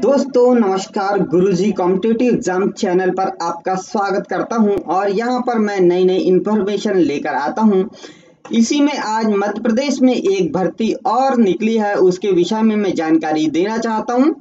दोस्तों नमस्कार, गुरुजी competitive exam channel पर आपका स्वागत करता हूं और यहां पर मैं नई नई इन्फॉर्मेशन लेकर आता हूं। इसी में आज मध्य प्रदेश में एक भर्ती और निकली है, उसके विषय में मैं जानकारी देना चाहता हूं।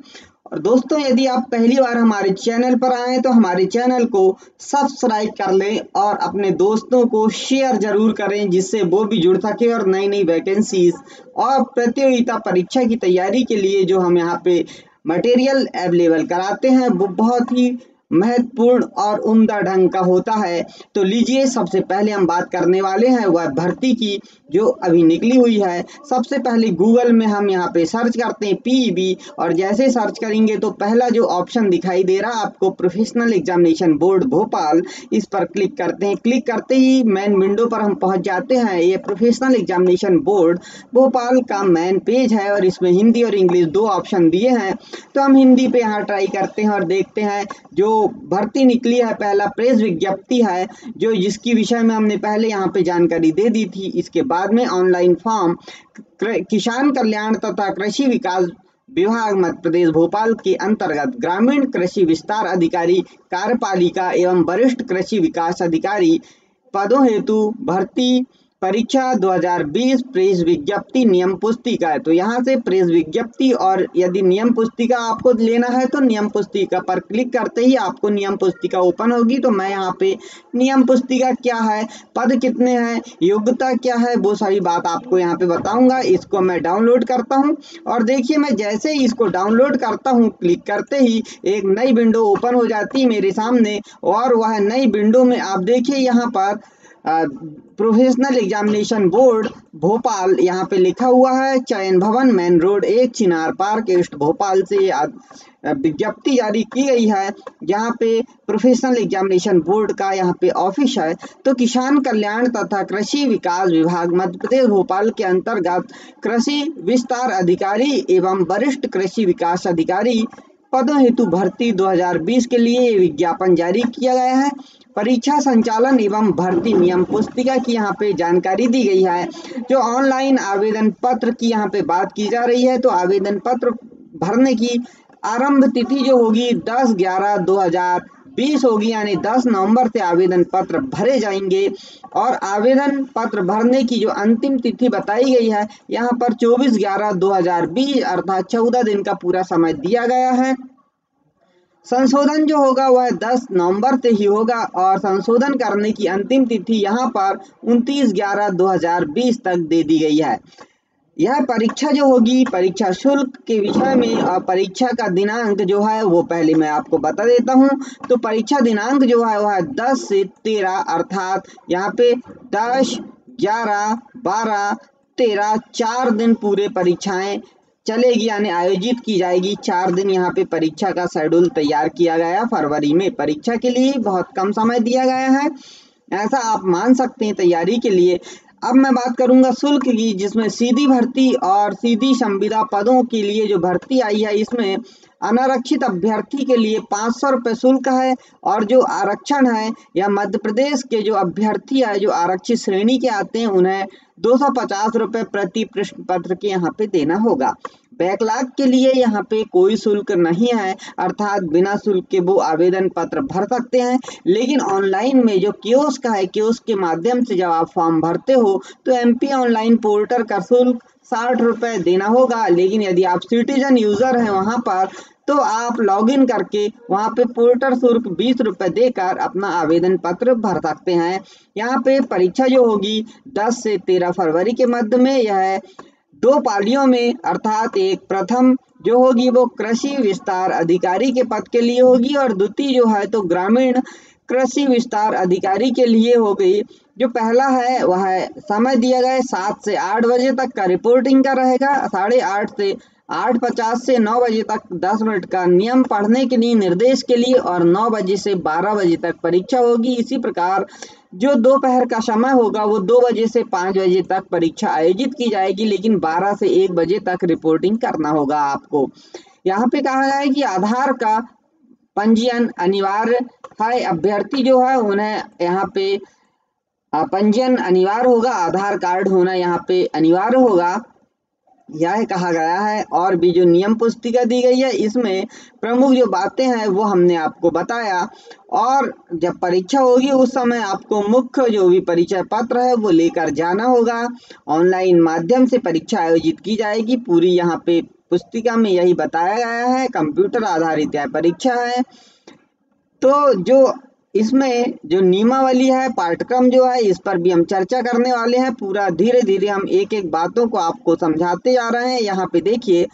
और दोस्तों यदि आप पहली बार हमारे चैनल पर आए तो हमारे चैनल को सब्सक्राइब कर लें और अपने दोस्तों को शेयर जरूर करें, जिससे वो भी जुड़ सके और नई नई वैकेंसीज और प्रतियोगिता परीक्षा की तैयारी के लिए जो हम यहाँ पे मटेरियल अवेलेबल कराते हैं वो बहुत ही महत्वपूर्ण और उम्दा ढंग का होता है। तो लीजिए, सबसे पहले हम बात करने वाले हैं वह भर्ती की जो अभी निकली हुई है। सबसे पहले गूगल में हम यहाँ पे सर्च करते हैं पीईबी, और जैसे सर्च करेंगे तो पहला जो ऑप्शन दिखाई दे रहा है आपको प्रोफेशनल एग्जामिनेशन बोर्ड भोपाल, इस पर क्लिक करते हैं। क्लिक करते ही मेन विंडो पर हम पहुंच जाते हैं। ये प्रोफेशनल एग्जामिनेशन बोर्ड भोपाल का मेन पेज है और इसमें हिंदी और इंग्लिश दो ऑप्शन दिए हैं। तो हम हिंदी पे यहाँ ट्राई करते हैं और देखते हैं जो भर्ती निकली है। पहला प्रेस विज्ञप्ति है जो जिसकी विषय में हमने पहले यहाँ पे जानकारी दे दी थी। इसके बाद में ऑनलाइन फॉर्म किसान कल्याण तथा कृषि विकास विभाग मध्य प्रदेश भोपाल के अंतर्गत ग्रामीण कृषि विस्तार अधिकारी कार्यपालिका एवं वरिष्ठ कृषि विकास अधिकारी पदों हेतु भर्ती परीक्षा 2020 प्रेस विज्ञप्ति नियम पुस्तिका है। तो यहाँ से प्रेस विज्ञप्ति और यदि नियम पुस्तिका आपको लेना है तो नियम पुस्तिका पर क्लिक करते ही आपको नियम पुस्तिका ओपन होगी। तो मैं यहाँ पे नियम पुस्तिका क्या है, पद कितने हैं, योग्यता क्या है, वो सारी बात आपको यहाँ पे बताऊंगा। इसको मैं डाउनलोड करता हूँ और देखिए मैं जैसे ही इसको डाउनलोड करता हूँ क्लिक करते ही एक नई विंडो ओपन हो जाती है मेरे सामने। और वह नई विंडो में आप देखिए यहाँ पर प्रोफेशनल एग्जामिनेशन बोर्ड भोपाल यहाँ पे लिखा हुआ है। चयन भवन मेन रोड 1 चिनार पार्क ईस्ट भोपाल से विज्ञप्ति जारी की गई है। यहाँ पे प्रोफेशनल एग्जामिनेशन बोर्ड का यहाँ पे ऑफिस है। तो किसान कल्याण तथा कृषि विकास विभाग मध्य प्रदेश भोपाल के अंतर्गत कृषि विस्तार अधिकारी एवं वरिष्ठ कृषि विकास अधिकारी पदों हेतु भर्ती 2020 के लिए विज्ञापन जारी किया गया है। परीक्षा संचालन एवं भर्ती नियम पुस्तिका की यहाँ पे जानकारी दी गई है। जो ऑनलाइन आवेदन पत्र की यहाँ पे बात की जा रही है, तो आवेदन पत्र भरने की आरंभ तिथि जो होगी 10/11/2020 होगी, यानी 10 नवंबर से आवेदन पत्र भरे जाएंगे। और आवेदन पत्र भरने की जो अंतिम तिथि बताई गई है यहाँ पर 24/11/2020 अर्थात 14 दिन का पूरा समय दिया गया है। संशोधन जो होगा वह 10 नवंबर से ही होगा और संशोधन करने की अंतिम तिथि यहाँ पर 29/11/2020 तक दे दी गई है। यह परीक्षा जो होगी, परीक्षा शुल्क के विषय में और परीक्षा का दिनांक जो है वो पहले मैं आपको बता देता हूँ। तो परीक्षा दिनांक जो है वह 10 से 13 अर्थात यहाँ पे 10, 11, 12, 13 4 दिन पूरे परीक्षाएं चलेगी, यानी आयोजित की जाएगी। 4 दिन यहाँ पे परीक्षा का शेड्यूल तैयार किया गया। फरवरी में परीक्षा के लिए बहुत कम समय दिया गया है, ऐसा आप मान सकते हैं तैयारी के लिए। अब मैं बात करूंगा शुल्क की, जिसमें सीधी भर्ती और सीधी संविदा पदों के लिए जो भर्ती आई है इसमें अनारक्षित अभ्यर्थी के लिए 500 रुपये शुल्क है। और जो आरक्षण है या मध्य प्रदेश के जो अभ्यर्थी है जो आरक्षित श्रेणी के आते हैं उन्हें 250 रुपये प्रति प्रश्न पत्र के यहाँ पे देना होगा। बैकलॉग के लिए यहाँ पे कोई शुल्क नहीं है, अर्थात बिना शुल्क के वो आवेदन पत्र भर सकते हैं। लेकिन ऑनलाइन में जो कियोस्क है, कियोस्क के माध्यम से जब आप फॉर्म भरते हो तो एमपी ऑनलाइन पोर्टल का शुल्क 60 रुपये देना होगा। लेकिन यदि आप सिटीजन यूजर हैं वहाँ पर तो आप लॉगिन करके वहाँ पे पोर्टल शुल्क 20 रुपये देकर अपना आवेदन पत्र भर सकते हैं। यहाँ पे परीक्षा जो होगी 10 से 13 फरवरी के मध्य में, यह 2 पालियों में, अर्थात एक प्रथम जो होगी वो कृषि विस्तार अधिकारी के पद के लिए होगी और द्वितीय जो है तो ग्रामीण कृषि विस्तार अधिकारी के लिए हो गई। जो पहला है वह समय दिया गया 7 से 8 बजे तक का रिपोर्टिंग का रहेगा, 8:30 से 8:50 से 9 बजे तक 10 मिनट का नियम पढ़ने के लिए निर्देश के लिए, और 9 बजे से 12 बजे तक परीक्षा होगी। इसी प्रकार जो दोपहर का समय होगा वो 2 बजे से 5 बजे तक परीक्षा आयोजित की जाएगी, लेकिन 12 से 1 बजे तक रिपोर्टिंग करना होगा आपको। यहाँ पे कहा गया है कि आधार का पंजीयन अनिवार्य है। अभ्यर्थी जो है उन्हें यहाँ पे पंजीयन अनिवार्य होगा, आधार कार्ड होना यहाँ पे अनिवार्य होगा। यह कहा गया है। और भी जो नियम पुस्तिका दी गई है इसमें प्रमुख जो बातें हैं वो हमने आपको बताया। और जब परीक्षा होगी उस समय आपको मुख्य जो भी परिचय पत्र है वो लेकर जाना होगा। ऑनलाइन माध्यम से परीक्षा आयोजित की जाएगी। पूरी यहाँ पे पुस्तिका में यही बताया गया है। कंप्यूटर आधारित यह परीक्षा है। तो जो इसमें जो नियमावली है, पाठ्यक्रम जो है, इस पर भी हम चर्चा करने वाले हैं। पूरा धीरे धीरे हम एक एक बातों को आपको समझाते जा रहे हैं। यहाँ पे देखिए,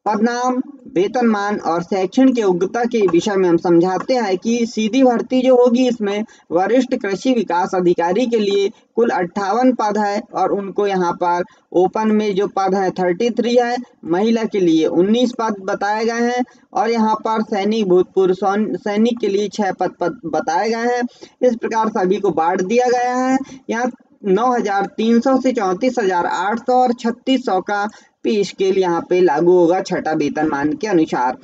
पदनाम, वेतनमान और शैक्षणिक योग्यता के विषय में हम समझाते हैं कि सीधी भर्ती जो होगी इसमें वरिष्ठ कृषि विकास अधिकारी के लिए कुल 58 पद है और उनको यहाँ पर ओपन में जो पद है 33 है। महिला के लिए 19 पद बताए गए हैं और यहाँ पर सैनिक, भूतपूर्व सैनिक के लिए 6 पद बताए गए हैं। इस प्रकार सभी को बांट दिया गया है। यहाँ 9,300 से 34,800 और 3,600 का पे स्केल यहाँ पे लागू होगा छठा वेतनमान के अनुसार।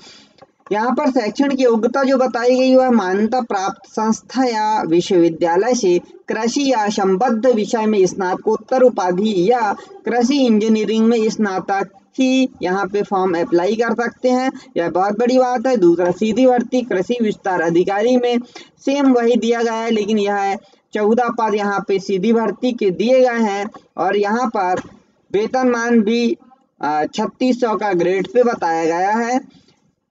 यहाँ पर शैक्षणिक योग्यता जो बताई गई वह मान्यता प्राप्त संस्था या विश्वविद्यालय से कृषि या संबद्ध विषय में स्नातकोत्तर उपाधि या कृषि इंजीनियरिंग में स्नातक ही यहाँ पे फॉर्म अप्लाई कर सकते हैं। यह बहुत बड़ी बात है। दूसरा, सीधी भर्ती कृषि विस्तार अधिकारी में सेम वही दिया गया है, लेकिन यह 14 पद यहाँ पे सीधी भर्ती के दिए गए हैं और यहाँ पर वेतनमान भी 3,600 का ग्रेड पे बताया गया है।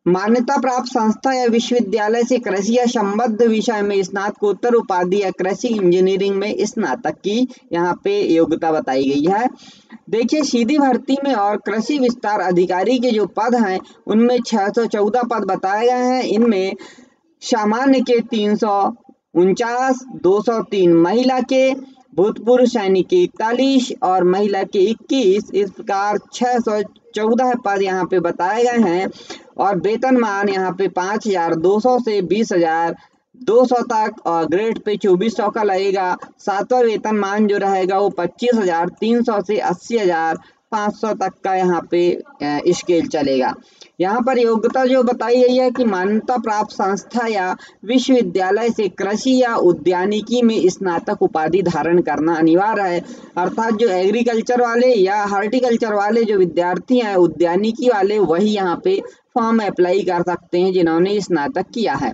मान्यता प्राप्त संस्था या विश्वविद्यालय से कृषि या संबद्ध विषय में स्नातकोत्तर उपाधि या कृषि इंजीनियरिंग में स्नातक की यहाँ पे योग्यता बताई गई है। देखिए, सीधी भर्ती में और कृषि विस्तार अधिकारी के जो पद हैं उनमें 614 पद बताए गए हैं। इनमें सामान्य के 349, 203 महिला के, भूतपूर्व सैनिक के 41 और महिला के 21। इस प्रकार 614 पद यहाँ पे बताए गए हैं और वेतनमान यहाँ पे 5,200 से 20,200 तक और ग्रेड पे 2,400 का लगेगा। सातवां वेतनमान जो रहेगा वो 25,300 से 80,500 तक का यहाँ पे स्केल चलेगा। यहाँ पर योग्यता जो बताई गई है कि मान्यता प्राप्त संस्था या विश्वविद्यालय से कृषि या उद्यानिकी में स्नातक उपाधि धारण करना अनिवार्य है। अर्थात जो एग्रीकल्चर वाले या हार्टिकल्चर वाले जो विद्यार्थी हैं, उद्यानिकी वाले, वही यहाँ पे फॉर्म अप्लाई कर सकते हैं जिन्होंने स्नातक किया है।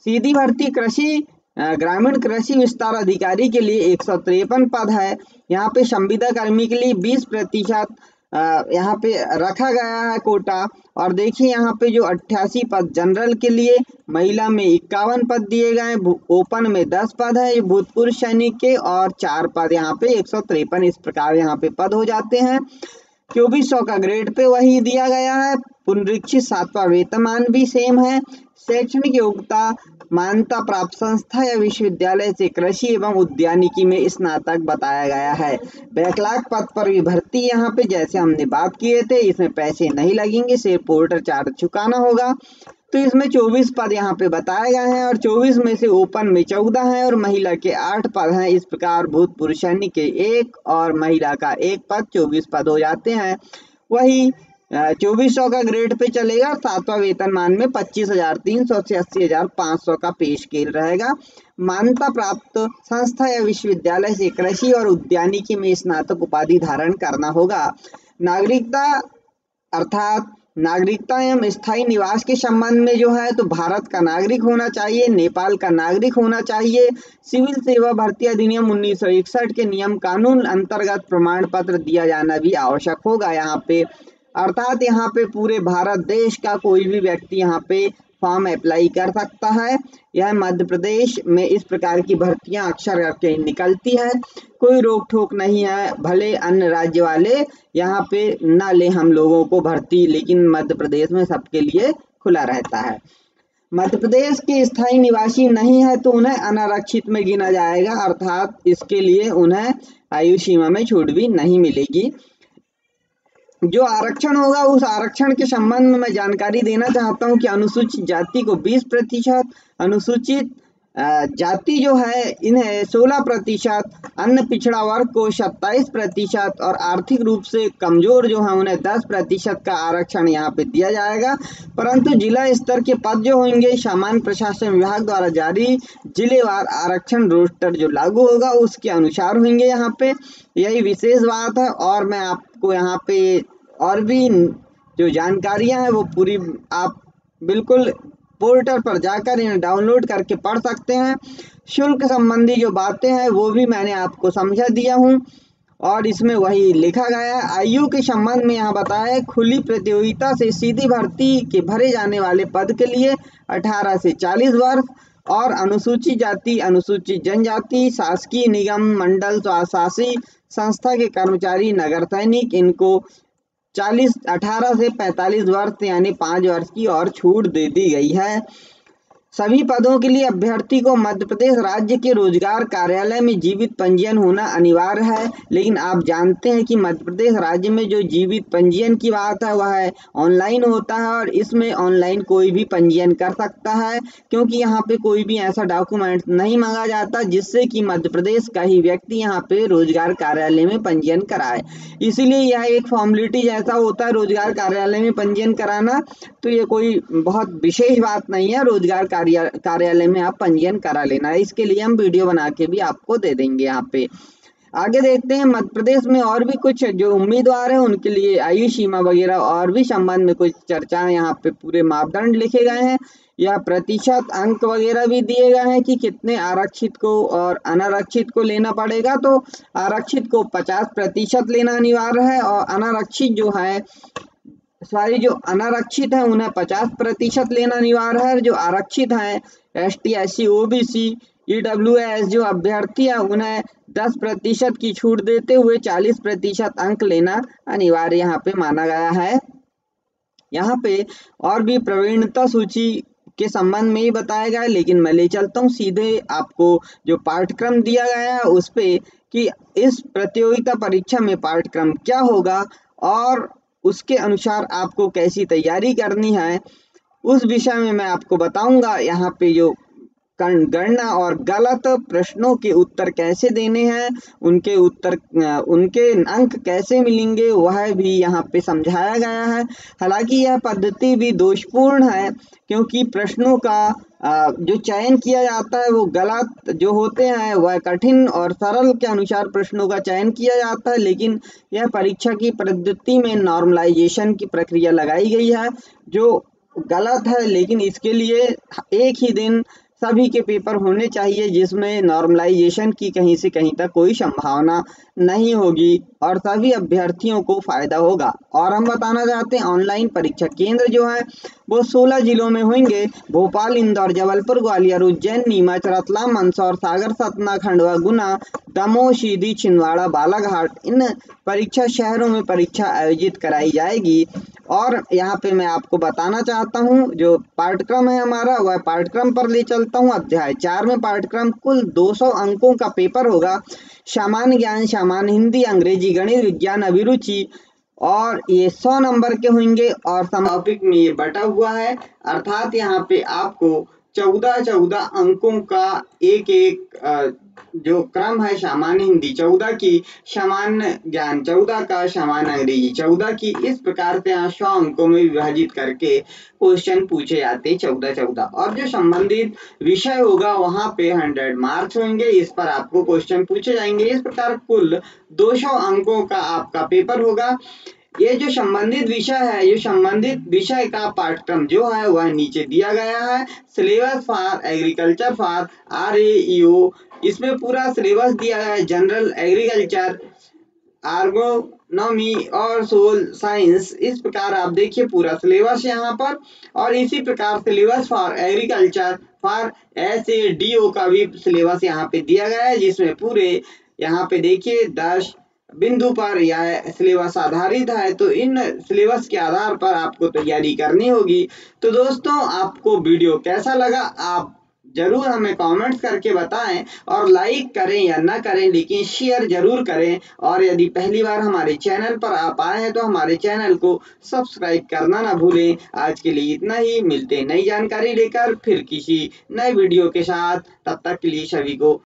सीधी भर्ती कृषि ग्रामीण कृषि विस्तार अधिकारी के लिए 153 पद है। यहाँ पे संविदा कर्मी के लिए 20% यहाँ पे रखा गया है कोटा। और देखिए यहाँ पे जो 88 पद जनरल के लिए, महिला में 51 पद दिए गए, ओपन में 10 पद है भूतपूर्व सैनिक के और 4 पद यहाँ पे 153। इस प्रकार यहाँ पे पद हो जाते हैं। 2,400 का ग्रेड पे वही दिया गया है। पुनरीक्षित सातवां वेतनमान भी सेम है। शैक्षणिक योग्यता मान्यता प्राप्त संस्था या विश्वविद्यालय से कृषि एवं उद्यानिकी में स्नातक बताया गया है। बैकलॉग पद पर भी भर्ती यहाँ पे जैसे हमने बात किए थे, इसमें पैसे नहीं लगेंगे, सिर्फ पोर्टर चार्ज चुकाना होगा। तो इसमें 24 पद यहाँ पे बताए गए हैं और 24 में से ओपन में 14 है और महिला के 8 पद हैं। इस प्रकार भूतपूर्व सैनिक के 1 और महिला का 1 पद, 24 पद हो जाते हैं। वही 2,400 का ग्रेड पे चलेगा। सातवां वेतनमान में 25,300 से 80,500 का पे स्केल रहेगा। मान्यता प्राप्त संस्था या विश्वविद्यालय से कृषि और उद्यानिकी में स्नातक उपाधि धारण करना होगा। नागरिकता अर्थात नागरिकता एवं स्थायी निवास के संबंध में जो है तो भारत का नागरिक होना चाहिए, नेपाल का नागरिक होना चाहिए। सिविल सेवा भर्ती अधिनियम 1961 के नियम कानून अंतर्गत प्रमाण पत्र दिया जाना भी आवश्यक होगा यहाँ पे। अर्थात यहाँ पे पूरे भारत देश का कोई भी व्यक्ति यहाँ पे फॉर्म अप्लाई कर सकता है। यह मध्य प्रदेश में इस प्रकार की भर्तियां अक्सर करके निकलती है, कोई रोक ठोक नहीं है। भले अन्य राज्य वाले यहाँ पे ना ले हम लोगों को भर्ती, लेकिन मध्य प्रदेश में सबके लिए खुला रहता है। मध्य प्रदेश के स्थायी निवासी नहीं है तो उन्हें अनारक्षित में गिना जाएगा, अर्थात इसके लिए उन्हें आयु सीमा में छूट भी नहीं मिलेगी। जो आरक्षण होगा उस आरक्षण के संबंध में मैं जानकारी देना चाहता हूं कि अनुसूचित जाति को 20%, अनुसूचित जाति जो है इन्हें 16%, अन्य पिछड़ा वर्ग को 27% और आर्थिक रूप से कमजोर जो है उन्हें 10% का आरक्षण यहाँ पे दिया जाएगा। परंतु जिला स्तर के पद जो होंगे सामान्य प्रशासन विभाग द्वारा जारी जिलेवार आरक्षण रोस्टर जो लागू होगा उसके अनुसार होंगे। यहाँ पे यही विशेष बात है। और मैं आपको यहाँ पे और भी जो जानकारियां हैं वो पूरी आप बिल्कुल पोर्टल पर जाकर इन्हें डाउनलोड करके पढ़ सकते हैं। शुल्क संबंधी जो बातें हैं वो भी मैंने आपको समझा दिया हूँ और इसमें वही लिखा गया है। आयु के संबंध में यहाँ बताया खुली प्रतियोगिता से सीधी भर्ती के भरे जाने वाले पद के लिए 18 से 40 वर्ष और अनुसूचित जाति अनुसूचित जनजाति शासकीय निगम मंडल स्वशासी संस्था के कर्मचारी नगर सैनिक इनको 18 से 45 वर्ष यानी 5 वर्ष की और छूट दे दी गई है। सभी पदों के लिए अभ्यर्थी को मध्य प्रदेश राज्य के रोजगार कार्यालय में जीवित पंजीयन होना अनिवार्य है। लेकिन आप जानते हैं कि मध्य प्रदेश राज्य में जो जीवित पंजीयन की बात है वह ऑनलाइन होता है और इसमें ऑनलाइन कोई भी पंजीयन कर सकता है, क्योंकि यहाँ पे कोई भी ऐसा डॉक्यूमेंट नहीं मांगा जाता जिससे कि मध्य प्रदेश का ही व्यक्ति यहाँ पे रोजगार कार्यालय में पंजीयन कराए। इसीलिए यह एक फॉर्मेलिटी जैसा होता है रोजगार कार्यालय में पंजीयन कराना, तो ये कोई बहुत विशेष बात नहीं है। रोजगार कार्यालय में आप पंजीयन करा लेना है। इसके लिए हम वीडियो बना के भी आपको दे देंगे। यहाँ पे आगे देखते हैं मध्य प्रदेश में और भी कुछ जो उम्मीदवार हैं उनके लिए आयु सीमा वगैरह और भी संबंध में कुछ चर्चाएं यहाँ पे पूरे मापदंड लिखे गए हैं या प्रतिशत अंक वगैरह भी दिए गए हैं कि कितने आरक्षित को और अनारक्षित को लेना पड़ेगा। तो आरक्षित को 50% लेना अनिवार्य है और अनारक्षित जो है जो अनारक्षित है उन्हें 50% लेना अनिवार्य है। जो आरक्षित हैं ST SC OBC EWS जो अभ्यर्थी है उन्हें 10% की छूट देते हुए 40% अंक लेना अनिवार्य यहाँ पे माना गया है। यहाँ पे और भी प्रवीणता सूची के संबंध में ही बताया गया है, लेकिन मैं ले चलता हूँ सीधे आपको जो पाठ्यक्रम दिया गया है उस पे कि इस प्रतियोगिता परीक्षा में पाठ्यक्रम क्या होगा और उसके अनुसार आपको कैसी तैयारी करनी है उस विषय में मैं आपको बताऊंगा। यहाँ पे जो गणना और गलत प्रश्नों के उत्तर कैसे देने हैं, उनके अंक कैसे मिलेंगे वह भी यहाँ पे समझाया गया है। हालांकि यह पद्धति भी दोषपूर्ण है क्योंकि प्रश्नों का जो चयन किया जाता है वो गलत जो होते हैं, वह कठिन और सरल के अनुसार प्रश्नों का चयन किया जाता है। लेकिन यह परीक्षा की पद्धति में नॉर्मलाइजेशन की प्रक्रिया लगाई गई है जो गलत है। लेकिन इसके लिए एक ही दिन सभी के पेपर होने चाहिए जिसमें नॉर्मलाइजेशन की कहीं से कहीं तक कोई संभावना नहीं होगी और सभी अभ्यर्थियों को फायदा होगा। और हम बताना चाहते हैं ऑनलाइन परीक्षा केंद्र जो है वो 16 जिलों में होंगे। भोपाल, इंदौर, जबलपुर, ग्वालियर, उज्जैन, नीमच, रतलाम, मंदसौर, सागर, सतना, खंडवा, गुना, दमोह, सीधी, छिंदवाड़ा, बालाघाट इन परीक्षा शहरों में परीक्षा आयोजित कराई जाएगी। और यहाँ पे मैं आपको बताना चाहता हूँ जो पाठ्यक्रम है हमारा वह पाठ्यक्रम पर ले चलता हूँ। अध्याय 4 में पाठ्यक्रम कुल 200 अंकों का पेपर होगा। सामान्य ज्ञान, सामान्य हिंदी, अंग्रेजी, गणित, विज्ञान, अभिरुचि और ये 100 नंबर के होंगे और टॉपिक में ये बटा हुआ है। अर्थात यहाँ पे आपको 14 अंकों का एक जो क्रम है सामान्य हिंदी 14 की, सामान्य ज्ञान 14 का, सामान्य अंग्रेजी 14 की, इस प्रकार से यहाँ 100 अंकों में विभाजित करके क्वेश्चन पूछे जाते 14 और जो संबंधित विषय होगा वहां पे 100 मार्क्स होंगे। इस पर आपको क्वेश्चन पूछे जाएंगे। इस प्रकार कुल 200 अंकों का आपका पेपर होगा। ये जो संबंधित विषय है, ये संबंधित विषय का पाठ्यक्रम जो है वह नीचे दिया गया है। Syllabus for agriculture for RAEO, इसमें पूरा सिलेबस दिया है। जनरल एग्रीकल्चर, एग्रोनॉमी और सोशल साइंस, इस प्रकार आप देखिए पूरा सिलेबस यहाँ पर। और इसी प्रकार syllabus for agriculture for SADO का भी सिलेबस यहाँ पे दिया गया है जिसमें पूरे यहाँ पे देखिए 10 बिंदु पर यह सिलेबस आधारित है। तो इन सिलेबस के आधार पर आपको तैयारी करनी होगी। तो दोस्तों आपको वीडियो कैसा लगा आप जरूर हमें कमेंट्स करके बताएं और लाइक करें या ना करें, लेकिन शेयर जरूर करें। और यदि पहली बार हमारे चैनल पर आप आए हैं तो हमारे चैनल को सब्सक्राइब करना ना भूलें। आज के लिए इतना ही, मिलते हैं नई जानकारी लेकर फिर किसी नए वीडियो के साथ। तब तक के लिए सभी को